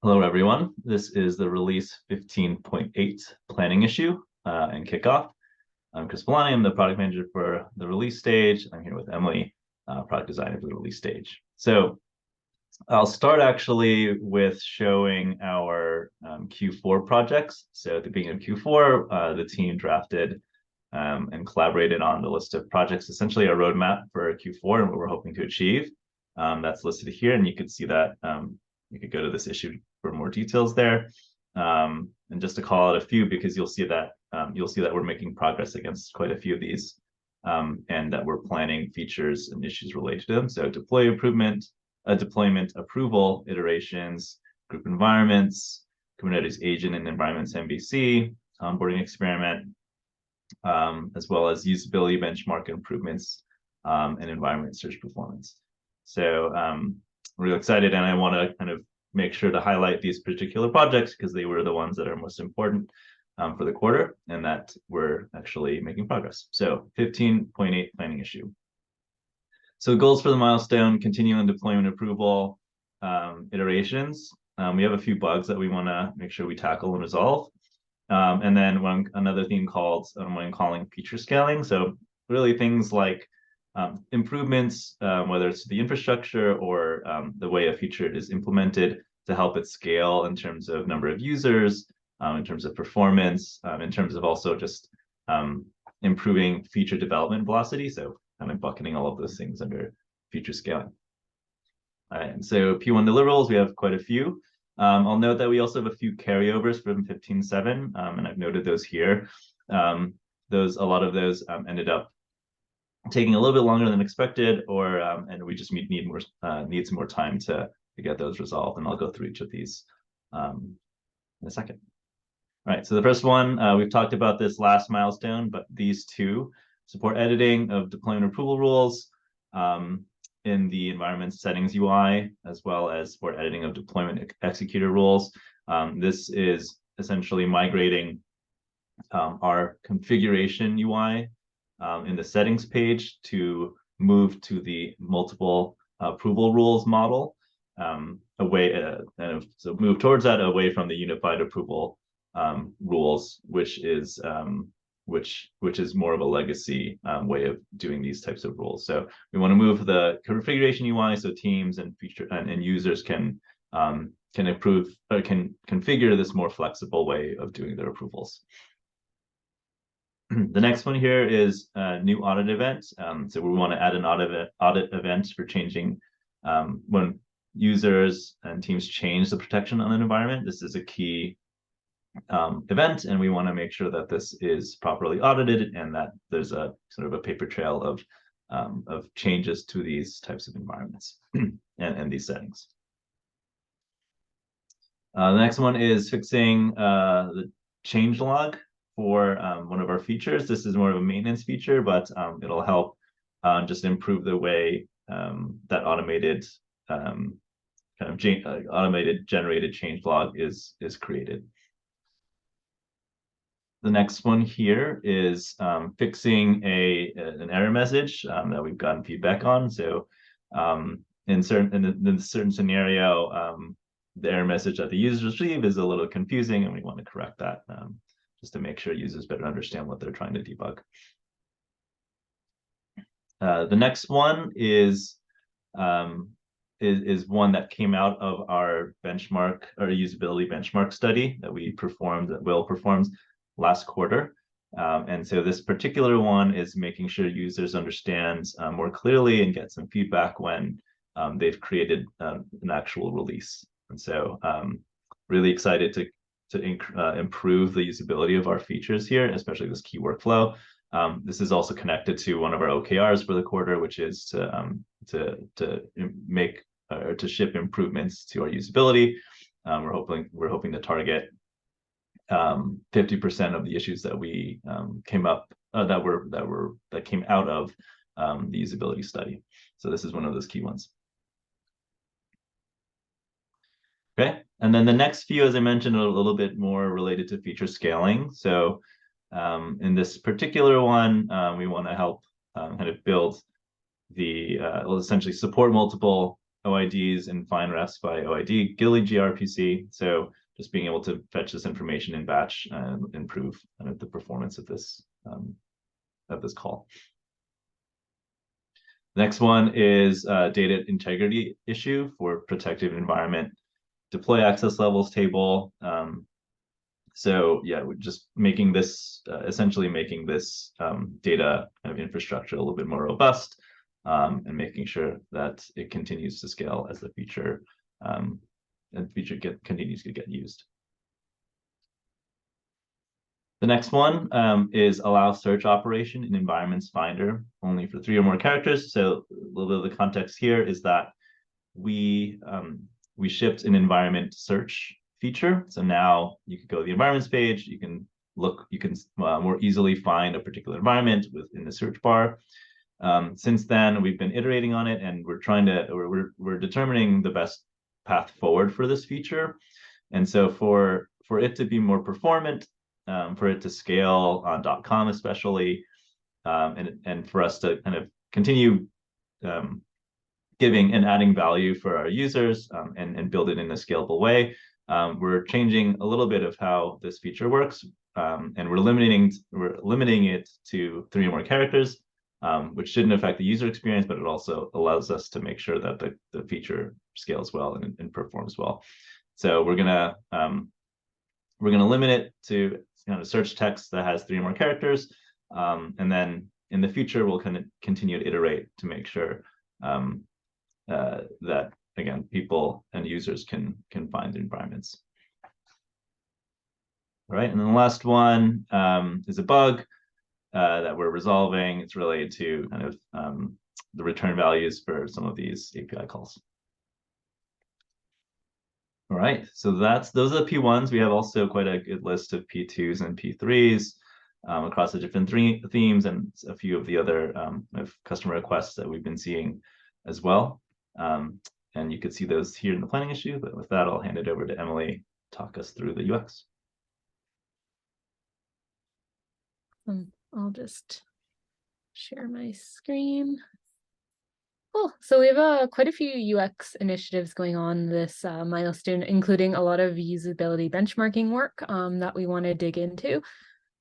Hello, everyone. This is the release 15.8 planning issue and kickoff. I'm Chris Polani. I'm the product manager for the release stage. I'm here with Emily, product designer for the release stage. So I'll start actually with showing our Q4 projects. So at the beginning of Q4, the team drafted and collaborated on the list of projects, essentially a roadmap for Q4 and what we're hoping to achieve. That's listed here, and you can see that you could go to this issue for more details there. And just to call out a few, because you'll see that we're making progress against quite a few of these, and that we're planning features and issues related to them. So deployment approval, iterations, group environments, Kubernetes agent and environments MVC, onboarding experiment, as well as usability benchmark improvements and environment search performance. So I'm really excited, and I want to kind of make sure to highlight these particular projects because they were the ones that are most important for the quarter and that we're actually making progress. So 15.8 planning issue. So goals for the milestone: continuing deployment approval, iterations. We have a few bugs that we want to make sure we tackle and resolve. And then another theme called what I'm calling feature scaling. So really things like improvements, whether it's the infrastructure or the way a feature is implemented to help it scale in terms of number of users, in terms of performance, in terms of also just improving feature development velocity. So kind of bucketing all of those things under feature scaling. All right, and so P1 deliverables, we have quite a few. I'll note that we also have a few carryovers from 15.7, and I've noted those here. A lot of those ended up taking a little bit longer than expected, or and we just need some more time to get those resolved. And I'll go through each of these in a second. All right, so the first one, we've talked about this last milestone, but these two: support editing of deployment approval rules in the environment settings UI, as well as support editing of deployment executor rules. This is essentially migrating our configuration UI in the settings page to move to the multiple approval rules model, so move towards that, away from the unified approval rules, which is more of a legacy way of doing these types of rules. So we want to move the configuration UI so teams and users can improve or can configure this more flexible way of doing their approvals. The next one here is a new audit event. So we want to add an audit event for changing when users and teams change the protection on an environment. This is a key event, and we want to make sure that this is properly audited and that there's a sort of a paper trail of changes to these types of environments and these settings. The next one is fixing the change log for one of our features. This is more of a maintenance feature, but it'll help just improve the way that automated generated change log is created. The next one here is fixing an error message that we've gotten feedback on. So in a certain scenario, the error message that the users receive is a little confusing, and we want to correct that just to make sure users better understand what they're trying to debug. The next one is one that came out of our benchmark, or usability benchmark study that Will performed last quarter. And so this particular one is making sure users understand more clearly and get some feedback when they've created an actual release. And so really excited to improve the usability of our features here, especially this key workflow. This is also connected to one of our OKRs for the quarter, which is to make or to ship improvements to our usability. We're hoping to target 50% of the issues that we came out of the usability study. So this is one of those key ones. Okay, and then the next few, as I mentioned, are a little bit more related to feature scaling. So in this particular one, we want to help kind of build essentially support multiple OIDs in fine refs by OID, GILI gRPC. So just being able to fetch this information in batch and improve kind of the performance of this call. Next one is data integrity issue for protected environment deploy access levels table. So yeah, we're just making this, essentially making this data kind of infrastructure a little bit more robust, and making sure that it continues to scale as the feature continues to get used. The next one is allow search operation in environments finder only for 3 or more characters. So a little bit of the context here is that we shipped an environment search feature. So now you can go to the environments page, you can look, you can more easily find a particular environment within the search bar. Since then, we've been iterating on it, and we're determining the best path forward for this feature. And so for it to be more performant, for it to scale on .com especially, and for us to kind of continue giving and adding value for our users, and build it in a scalable way, we're changing a little bit of how this feature works, and we're limiting it to 3 or more characters, which shouldn't affect the user experience, but it also allows us to make sure that the feature scales well and performs well. So we're gonna limit it to kind of search text that has 3 or more characters, and then in the future we'll kind of continue to iterate to make sure that again people and users can find the environments. All right, and then the last one is a bug that we're resolving. It's related to kind of the return values for some of these API calls. All right, so those are the P1s. We have also quite a good list of P2s and P3s across the different themes, and a few of the other customer requests that we've been seeing as well. And you could see those here in the planning issue, but with that, I'll hand it over to Emily to talk us through the UX. I'll just share my screen. Cool. So we have quite a few UX initiatives going on this milestone, including a lot of usability benchmarking work that we want to dig into.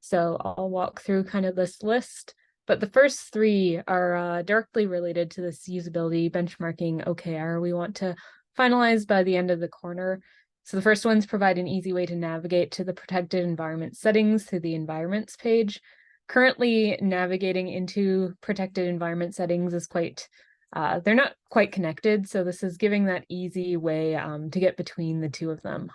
So I'll walk through kind of this list, but the first 3 are directly related to this usability benchmarking OKR we want to finalize by the end of the quarter. So the first one's provide an easy way to navigate to the protected environment settings through the environments page. Currently, navigating into protected environment settings is quite they're not quite connected, so this is giving that easy way to get between the 2 of them.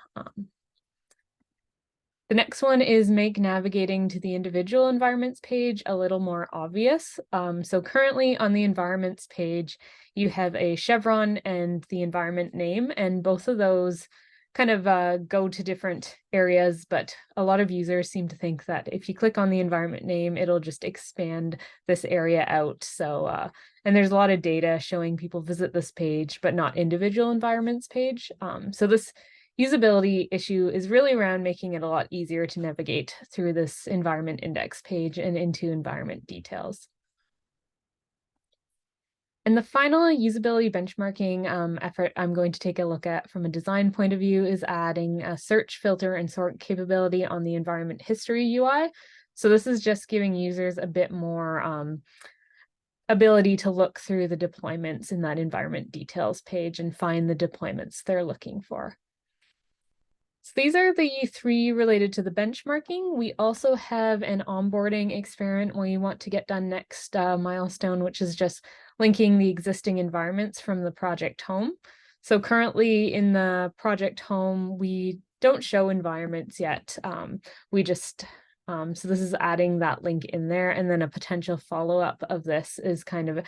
The next one is make navigating to the individual environments page a little more obvious. So currently on the environments page, you have a chevron and the environment name, and both of those kind of go to different areas, but a lot of users seem to think that if you click on the environment name, it'll just expand this area out. So, and there's a lot of data showing people visit this page, but not individual environments page. So this usability issue is really around making it a lot easier to navigate through this environment index page and into environment details. And the final usability benchmarking effort I'm going to take a look at from a design point of view is adding a search, filter, and sort capability on the environment history UI. So this is just giving users a bit more ability to look through the deployments in that environment details page and find the deployments they're looking for. So these are the 3 related to the benchmarking. We also have an onboarding experiment we want to get done next milestone, which is just linking the existing environments from the project home. So currently in the project home, we don't show environments yet. We just, so this is adding that link in there, and then a potential follow-up of this is kind of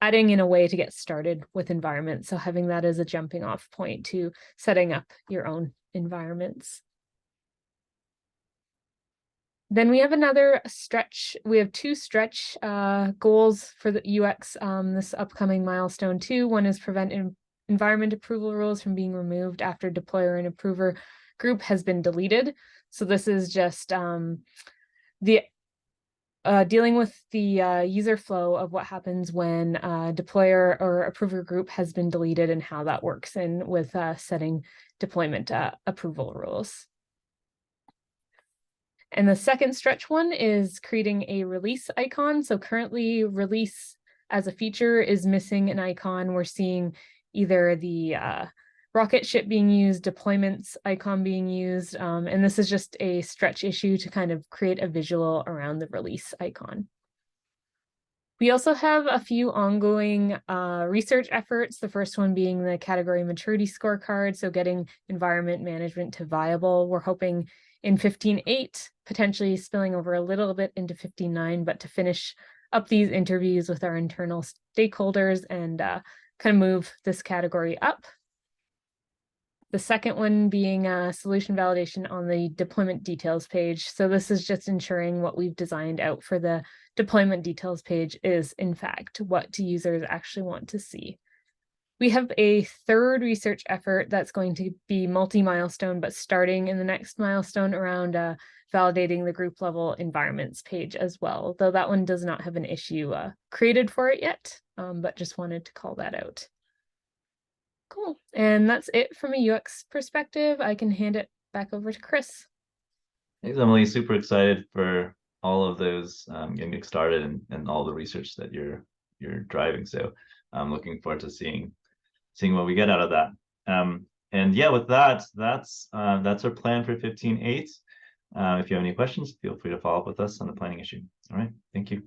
adding in a way to get started with environments. So having that as a jumping off point to setting up your own environments. Then we have another stretch. We have 2 stretch goals for the UX this upcoming milestone 2. One is prevent environment approval rules from being removed after deployer and approver group has been deleted. So this is just the dealing with the user flow of what happens when a deployer or approver group has been deleted and how that works in with setting deployment approval rules. And the second stretch one is creating a release icon. So currently release as a feature is missing an icon. We're seeing either the rocket ship being used, deployments icon being used, and this is just a stretch issue to kind of create a visual around the release icon. We also have a few ongoing research efforts, the first one being the category maturity scorecard, so getting environment management to viable. We're hoping in 15.8, potentially spilling over a little bit into 15.9, but to finish up these interviews with our internal stakeholders and kind of move this category up. The second one being solution validation on the deployment details page. So this is just ensuring what we've designed out for the deployment details page is in fact what users actually want to see. We have a third research effort that's going to be multi-milestone, but starting in the next milestone around validating the group level environments page as well, though that one does not have an issue created for it yet, but just wanted to call that out. Cool. And that's it from a UX perspective. I can hand it back over to Chris. Thanks, Emily. Super excited for all of those getting started and all the research that you're driving. So I'm looking forward to seeing what we get out of that. And yeah, with that, that's our plan for 15.8. If you have any questions, feel free to follow up with us on the planning issue. All right, thank you.